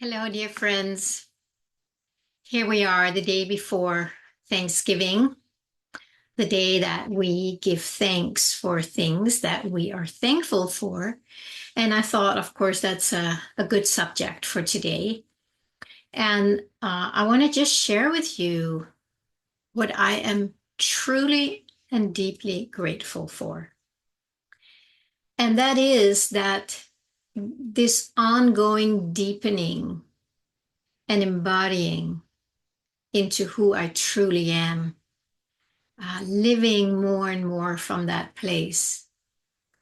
Hello, dear friends. Here we are the day before Thanksgiving, the day that we give thanks for things that we are thankful for. And I thought, of course, that's a good subject for today. And I want to just share with you what I am truly and deeply grateful for. And that is that this ongoing deepening and embodying into who I truly am, living more and more from that place.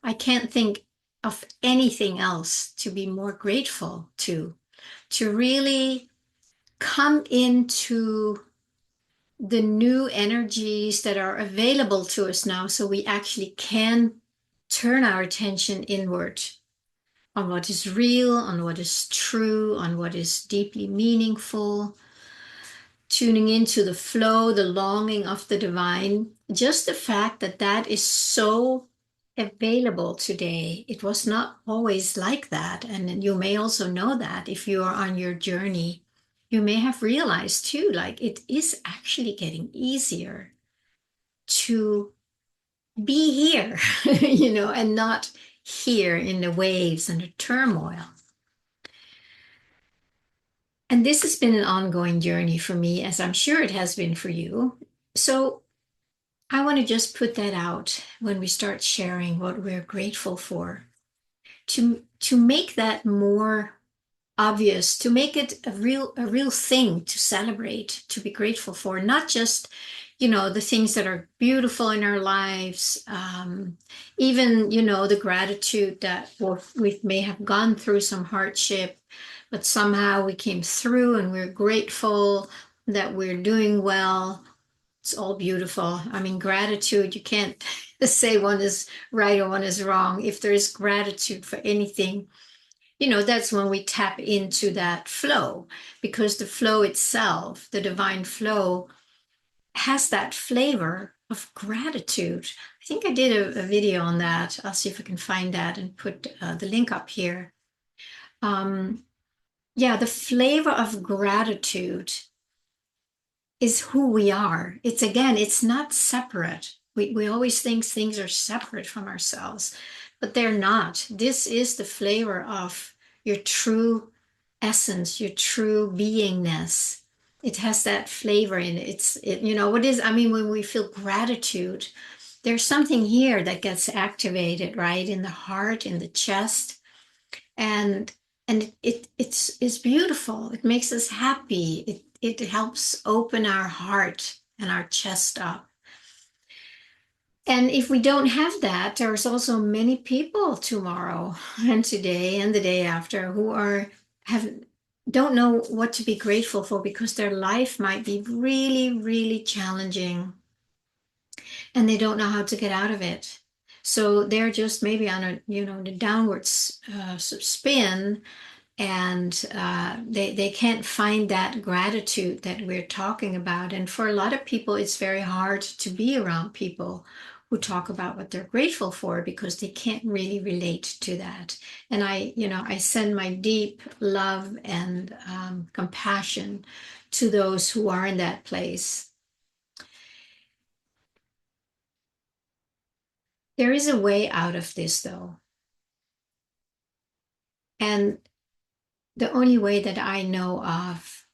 I can't think of anything else to be more grateful to really come into the new energies that are available to us now so we actually can turn our attention inward on what is real, on what is true, on what is deeply meaningful, tuning into the flow, the longing of the divine. Just the fact that that is so available today. It was not always like that. And you may also know that if you are on your journey, you may have realized too, like it is actually getting easier to be here, and not here in the waves and the turmoil. And this has been an ongoing journey for me, as I'm sure it has been for you. So I want to just put that out when we start sharing what we're grateful for, to make that more obvious, to make it a real thing to celebrate, to be grateful for, not just the things that are beautiful in our lives, even the gratitude that we may have gone through some hardship, but somehow we came through and we're grateful that we're doing well. It's all beautiful. I mean, gratitude, you can't say one is right or one is wrong. If there is gratitude for anything, that's when we tap into that flow, because the flow itself, the divine flow, has that flavor of gratitude. I think I did a video on that. I'll see if I can find that and put the link up here. Yeah, the flavor of gratitude is who we are. It's not separate. We always think things are separate from ourselves, but they're not. This is the flavor of your true essence, your true beingness. It has that flavor in it. What is, I mean, when we feel gratitude, there's something here that gets activated, right? In the heart, in the chest. And it's beautiful. It makes us happy. It helps open our heart and our chest up. And if we don't have that, there's also many people tomorrow and today and the day after who have don't know what to be grateful for because their life might be really, really challenging and they don't know how to get out of it. So they're just maybe on the downward spin, and they can't find that gratitude that we're talking about. And for a lot of people, it's very hard to be around people who talk about what they're grateful for because they can't really relate to that. And I send my deep love and compassion to those who are in that place. There is a way out of this, though. And the only way that I know of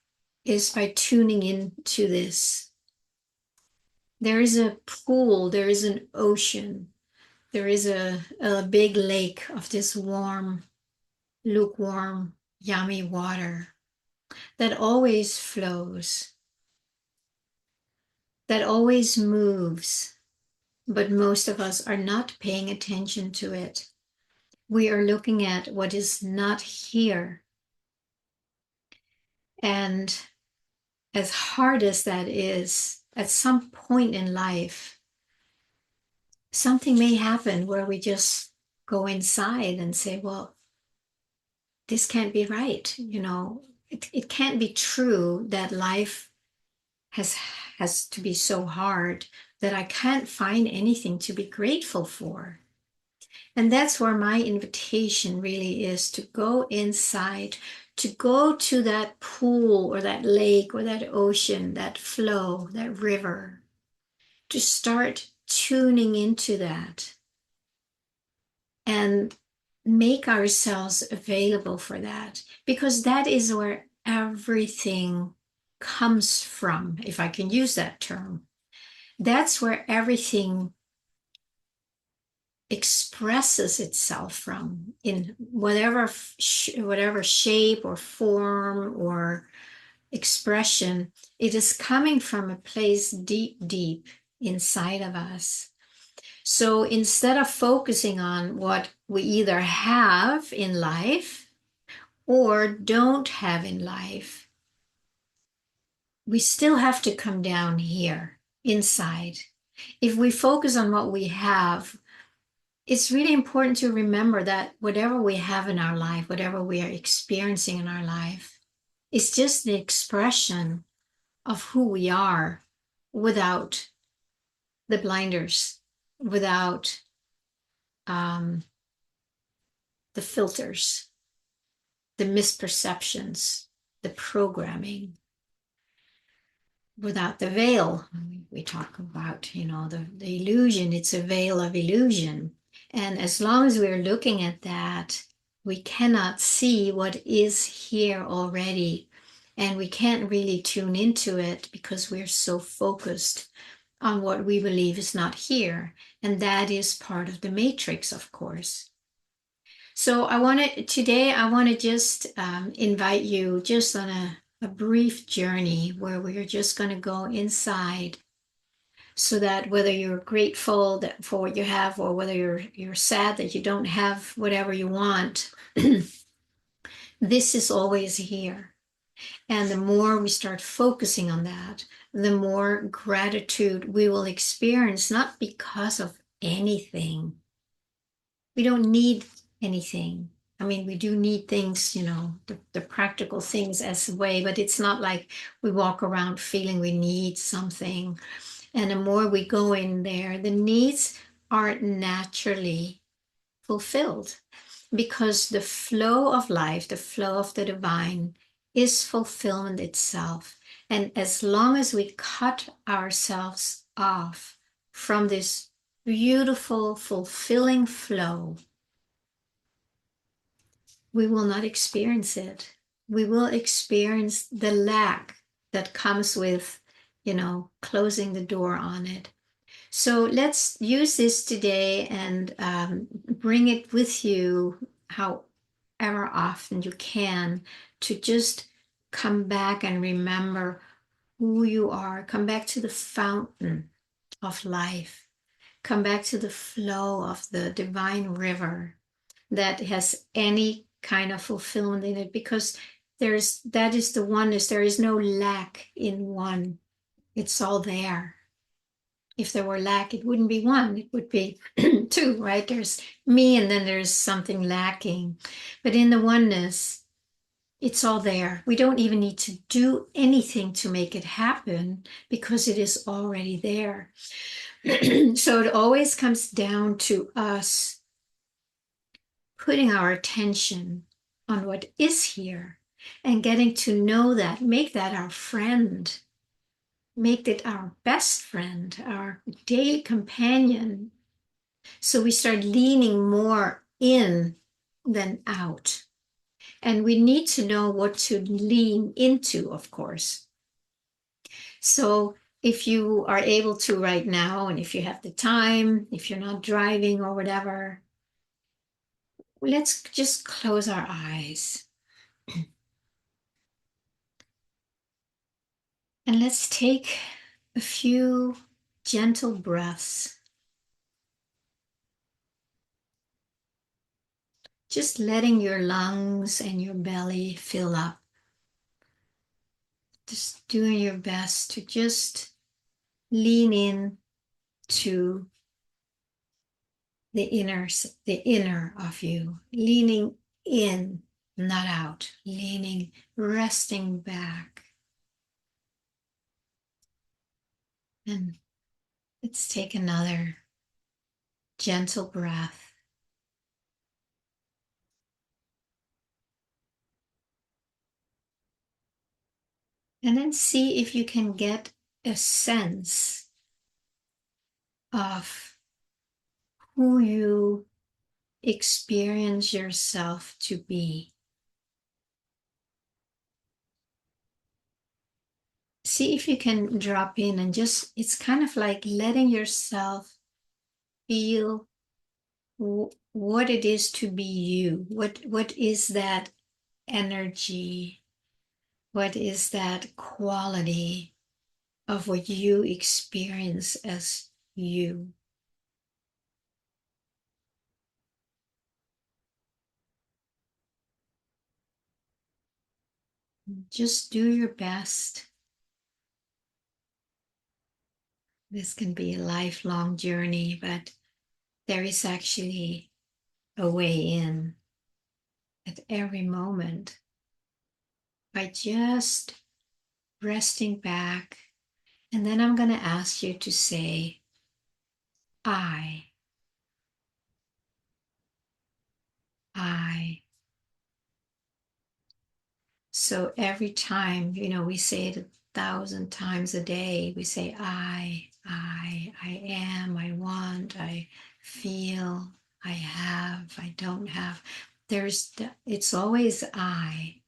is by tuning into this. There is a pool, there is an ocean, there is a big lake of this warm, lukewarm, yummy water that always flows, that always moves, but most of us are not paying attention to it. We are looking at what is not here. And as hard as that is, at some point in life, something may happen where we just go inside and say, well, this can't be right. It can't be true that life has to be so hard that I can't find anything to be grateful for. And that's where my invitation really is, to go inside, to go to that pool or that lake or that ocean, that flow, that river, to start tuning into that and make ourselves available for that, because that is where everything comes from, if I can use that term. That's where everything expresses itself from, in whatever whatever shape or form or expression. It is coming from a place deep, deep inside of us. So instead of focusing on what we either have in life or don't have in life, we still have to come down here inside. If we focus on what we have, it's really important to remember that whatever we have in our life, whatever we are experiencing in our life, is just the expression of who we are, without the blinders, without the filters, the misperceptions, the programming, without the veil. We talk about, the illusion. It's a veil of illusion. And as long as we're looking at that, we cannot see what is here already. And we can't really tune into it because we're so focused on what we believe is not here. And that is part of the matrix, of course. So today I want to just invite you just on a brief journey where we're just going to go inside, so that whether you're grateful for what you have, or whether you're sad that you don't have whatever you want, this is always here. And the more we start focusing on that, the more gratitude we will experience, not because of anything. We don't need anything. I mean, we do need things, the practical things as a way, but it's not like we walk around feeling we need something. And the more we go in there, the needs are naturally fulfilled, because the flow of life, the flow of the divine, is fulfillment itself. And as long as we cut ourselves off from this beautiful, fulfilling flow, we will not experience it. We will experience the lack that comes with, closing the door on it. So let's use this today and bring it with you however often you can, to just come back and remember who you are. Come back to the fountain of life. Come back to the flow of the divine river that has any kind of fulfillment in it, because that is the oneness. There is no lack in one. It's all there. If there were lack, it wouldn't be one, it would be two, right? There's me, and then there's something lacking. But in the oneness, it's all there. We don't even need to do anything to make it happen, because it is already there. So it always comes down to us putting our attention on what is here and getting to know that, make that our friend, make it our best friend, our daily companion. So we start leaning more in than out. And we need to know what to lean into, of course. So if you are able to right now, and if you have the time, if you're not driving or whatever, let's just close our eyes. And let's take a few gentle breaths, just letting your lungs and your belly fill up. Just doing your best to just lean in to the inner of you, leaning in, not out, leaning, resting back. And let's take another gentle breath. And then see if you can get a sense of who you experience yourself to be. See if you can drop in and just, it's kind of like letting yourself feel what it is to be you. What is that energy? What is that quality of what you experience as you? Just do your best. This can be a lifelong journey, but there is actually a way in at every moment by just resting back. And then I'm going to ask you to say, I, I. So every time, we say it 1,000 times a day, we say, I am, I want, I feel, I have, I don't have. It's always I.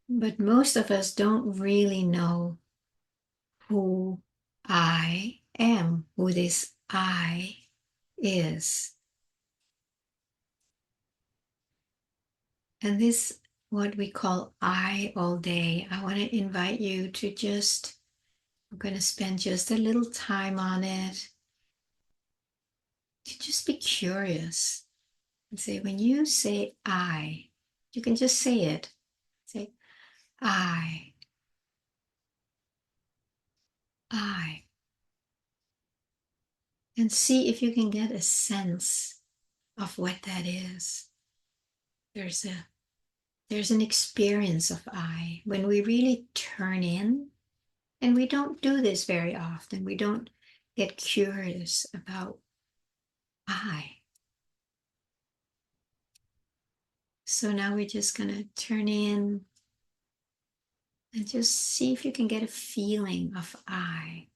But most of us don't really know who I am, who this I is. And this, what we call I all day, I want to invite you to just, I'm going to spend just a little time on it, to just be curious and say, when you say I, you can just say it. Say, I, I. And see if you can get a sense of what that is. There's a there's an experience of I. When we really turn in, and we don't do this very often, we don't get curious about I. So now we're just going to turn in and just see if you can get a feeling of I.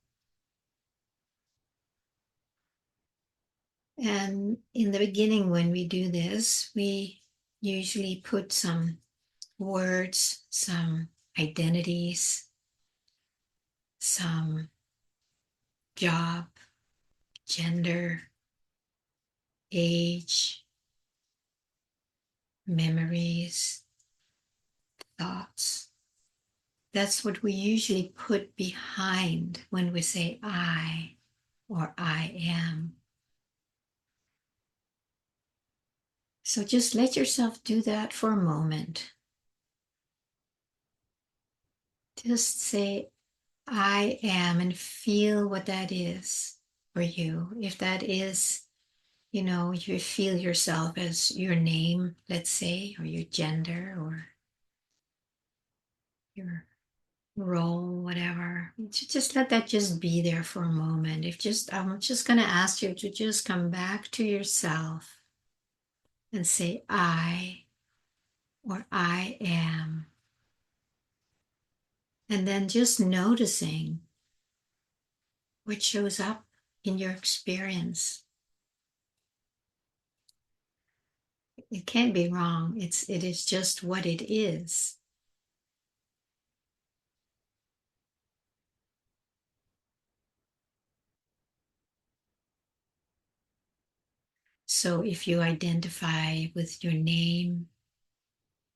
And in the beginning, when we do this, we usually put some words, some identities, some job, gender, age, memories, thoughts. That's what we usually put behind when we say I or I am. So just let yourself do that for a moment. Just say, I am, and feel what that is for you. If that is, you feel yourself as your name, let's say, or your gender, or your role, whatever. Just let that just be there for a moment. I'm just going to ask you to just come back to yourself and say, I, or I am. And then just noticing what shows up in your experience. It can't be wrong. It is just what it is. So if you identify with your name,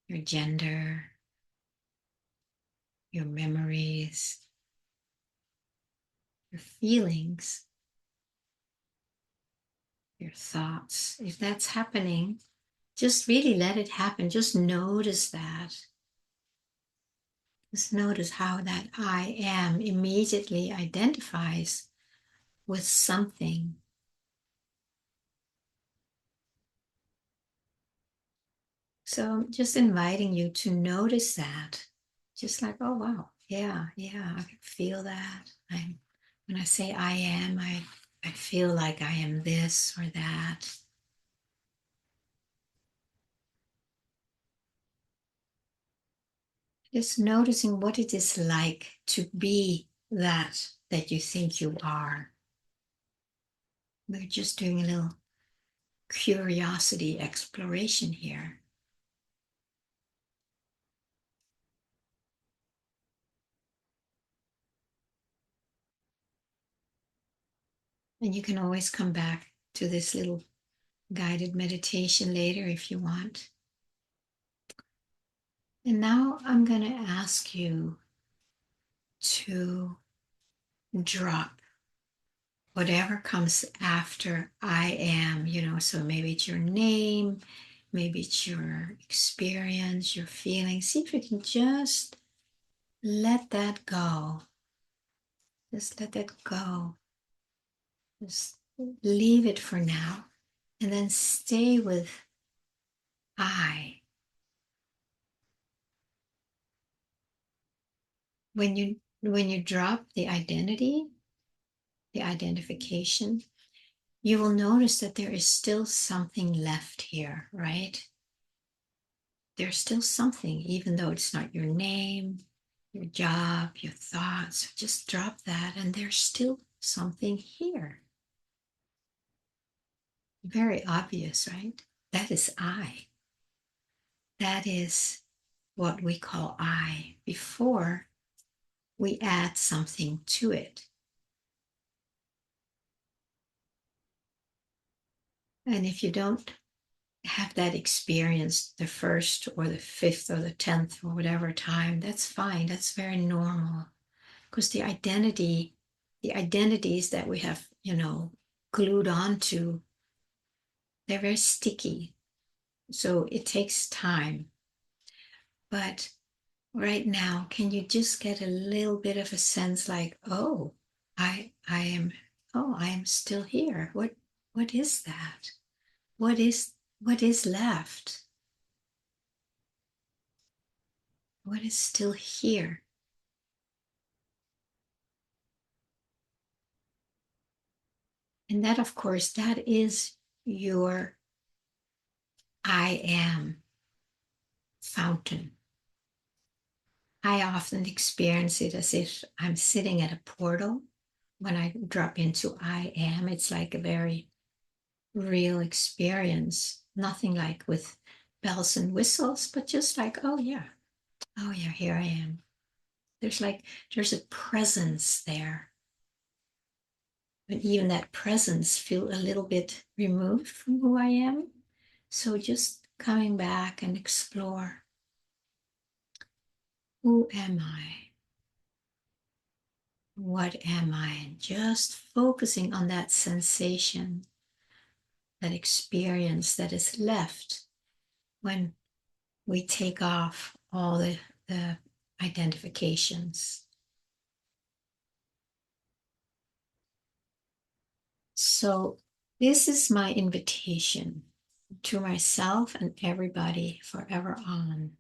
your gender, your memories, your feelings, your thoughts, if that's happening, just really let it happen. Just notice that. Just notice how that I am immediately identifies with something. So I'm just inviting you to notice that. Just like, oh wow, yeah, I can feel that. When I say I am, I feel like I am this or that. Just noticing what it is like to be that you think you are. We're just doing a little curiosity exploration here. And you can always come back to this little guided meditation later if you want. And now I'm going to ask you to drop whatever comes after I am, so maybe it's your name, maybe it's your experience, your feelings. See if you can just let that go. Just let that go. Just leave it for now. And then stay with I. When you drop the identity, the identification, you will notice that there is still something left here, right? There's still something, even though it's not your name, your job, your thoughts. Just drop that, and there's still something here. Very obvious, right? That is I. That is what we call I before we add something to it. And if you don't have that experience the first or the fifth or the 10th or whatever time, that's fine. That's very normal. Because the identities that we have, glued onto, they're very sticky. So it takes time. But right now, can you just get a little bit of a sense like, oh, I am still here. What is that? What is left? What is still here? And that, of course, that is your I am fountain. I often experience it as if I'm sitting at a portal. When I drop into I am, it's like a very real experience. Nothing like with bells and whistles, but just like, oh yeah, here I am. There's a presence there. But even that presence feel a little bit removed from who I am. So just coming back and explore, who am I? What am I? Just focusing on that sensation, that experience that is left when we take off all the identifications. So, this is my invitation to myself and everybody forever on,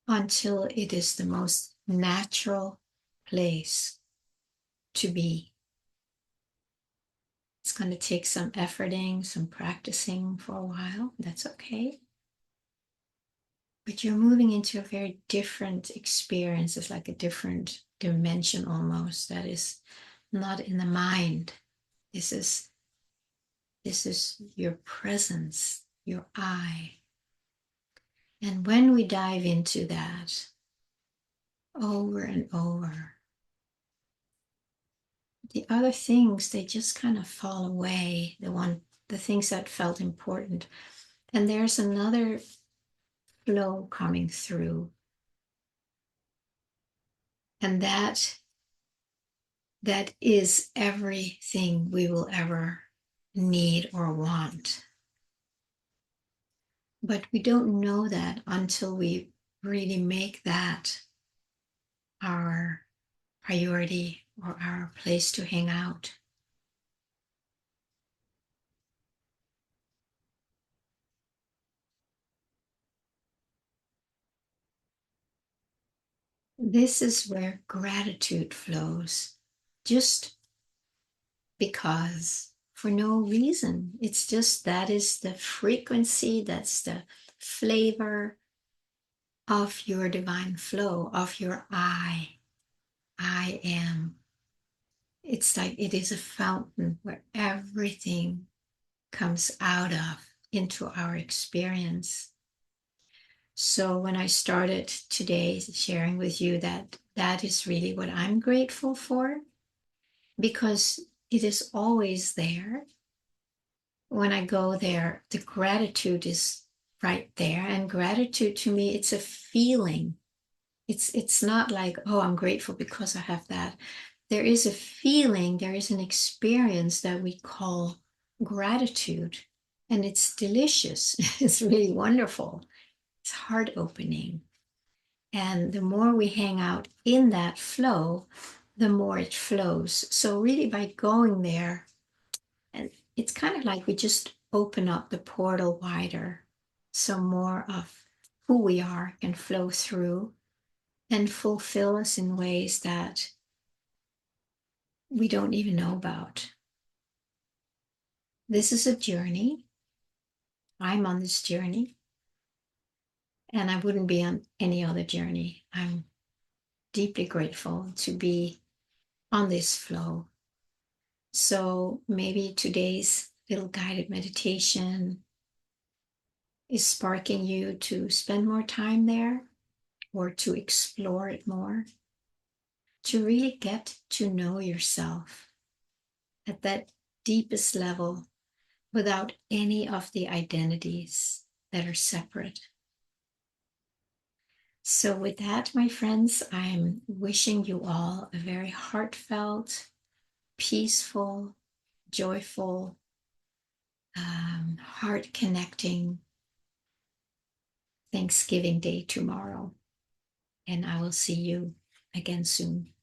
until it is the most natural place to be. It's going to take some efforting, some practicing for a while. That's okay. But you're moving into a very different experience. It's like a different dimension almost that is not in the mind. This is your presence, your I. And when we dive into that over and over, the other things, they just kind of fall away, the things that felt important. And there's another flow coming through. And that is everything we will ever need or want. But we don't know that until we really make that our priority or our place to hang out. This is where gratitude flows, just because, for no reason. It's just that is the frequency, that's the flavor, of your divine flow, of your I am. It's like it is a fountain where everything comes out of into our experience. So when I started today sharing with you that that is really what I'm grateful for, because it is always there. When I go there, the gratitude is right there. And gratitude to me, it's a feeling. It's not like, oh, I'm grateful because I have that. There is a feeling, there is an experience that we call gratitude. And it's delicious. It's really wonderful. It's heart opening. And the more we hang out in that flow, the more it flows. So, really, by going there, and it's kind of like we just open up the portal wider. So, more of who we are can flow through and fulfill us in ways that we don't even know about. This is a journey. I'm on this journey, and I wouldn't be on any other journey. I'm deeply grateful to be on this flow. So maybe today's little guided meditation is sparking you to spend more time there or to explore it more, to really get to know yourself at that deepest level without any of the identities that are separate. So, with that, my friends, I'm wishing you all a very heartfelt, peaceful, joyful, heart connecting Thanksgiving Day tomorrow. And I will see you again soon.